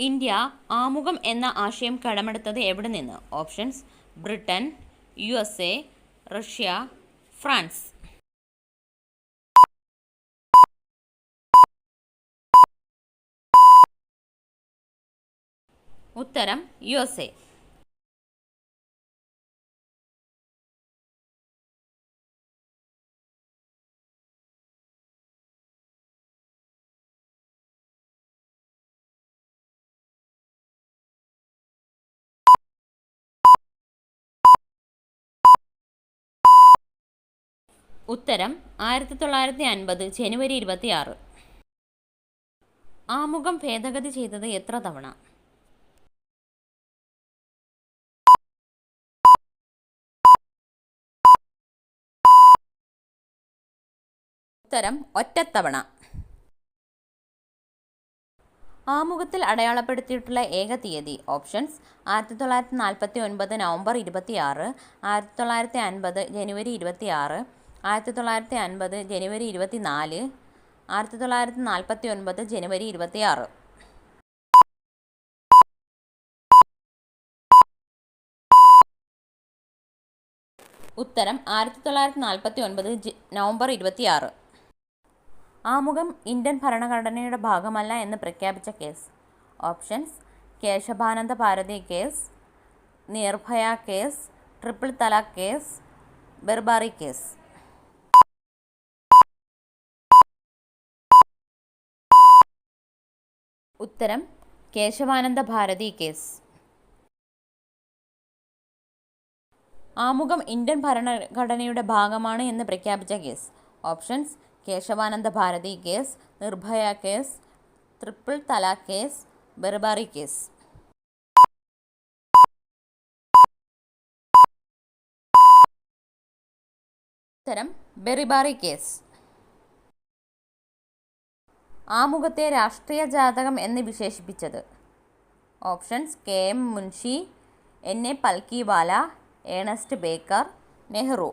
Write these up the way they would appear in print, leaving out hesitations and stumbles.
India ആമുഖം എന്ന ആശയം കടമെടുത്തത് എവിടെ നിന്ന്? Options: Britain, USA, Russia, France. ഉത്തരം USA. ഉത്തരം 1950 ജനുവരി 26. ആമുഖം ഭേദഗതി ചെയ്തത് എത്ര തവണ? ഉത്തരം ഒറ്റത്തവണ. ആമുഖത്തിൽ അടയാളപ്പെടുത്തിയിട്ടുള്ള ഏക തീയതി? ഓപ്ഷൻസ്: 1949 നവംബർ 26, 1950 ജനുവരി 26, 1950 ജനുവരി 24, 1949 ജനുവരി 26. ഉത്തരം 1949 നവംബർ 26. ആമുഖം ഇന്ത്യൻ ഭരണഘടനയുടെ ഭാഗമല്ല എന്ന് പ്രഖ്യാപിച്ച case? Options: Kesavananda Bharati case, Nirbhaya case, triple talaq case, Berubari case. ഉത്തരം കേശവാനന്ദ ഭാരതി കേസ്. ആമുഖം ഇന്ത്യൻ ഭരണഘടനയുടെ ഭാഗമാണ് എന്ന് പ്രഖ്യാപിച്ച case? Options: Kesavananda Bharati case, Nirbhaya case, triple talaq case, Berubari case. ഉത്തരം ബർബാറി കേസ്. ആമുഖത്തെ രാഷ്ട്രീയ ജാതകം എന്ന് വിശേഷിപ്പിച്ചത്? Options: KM Munshi, NA Palkhivala, Ernest Barker, Nehru.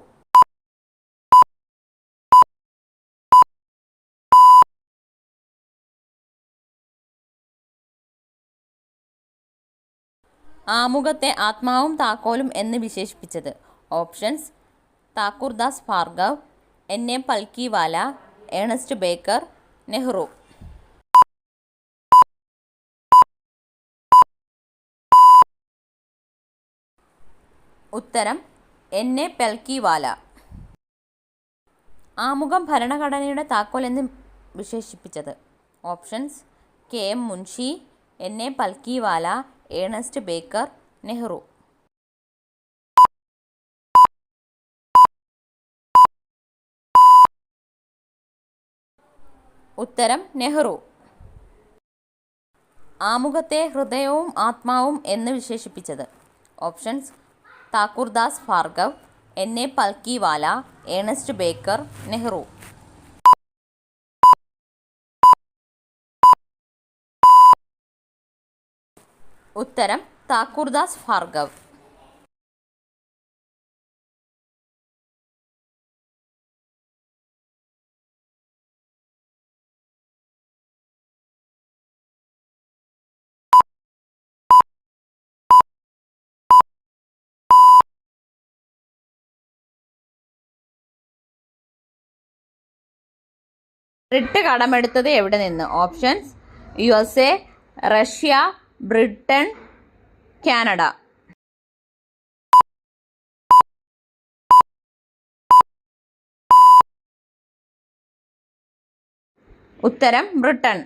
ആമുഖത്തെ ആത്മാവും താക്കോലും എന്ന് വിശേഷിപ്പിച്ചത്? Options: Thakurdas Bhargav, NA Palkhivala, Ernest Barker, Nehru. ഉത്തരം NA പൽക്കിവാല. ആമുഖം ഭരണഘടനയുടെ താക്കോൽ എന്ന് വിശേഷിപ്പിച്ചത്? Options: KM Munshi, NA Palkhivala, Ernest Barker, Nehru. ഉത്തരം നെഹ്റു. ആമുഖത്തെ ഹൃദയവും ആത്മാവും എന്ന് വിശേഷിപ്പിച്ചത്? Options: Thakurdas Bhargav, NA Palkhivala, Ernest Barker, Nehru. ഉത്തരം താക്കൂർദാസ് ഭാർഗവ്. റിട്ട് കടമെടുത്തത് എവിടെ നിന്ന്? Options: USA, Russia, Britain, Canada. ഉത്തരം ബ്രിട്ടൻ.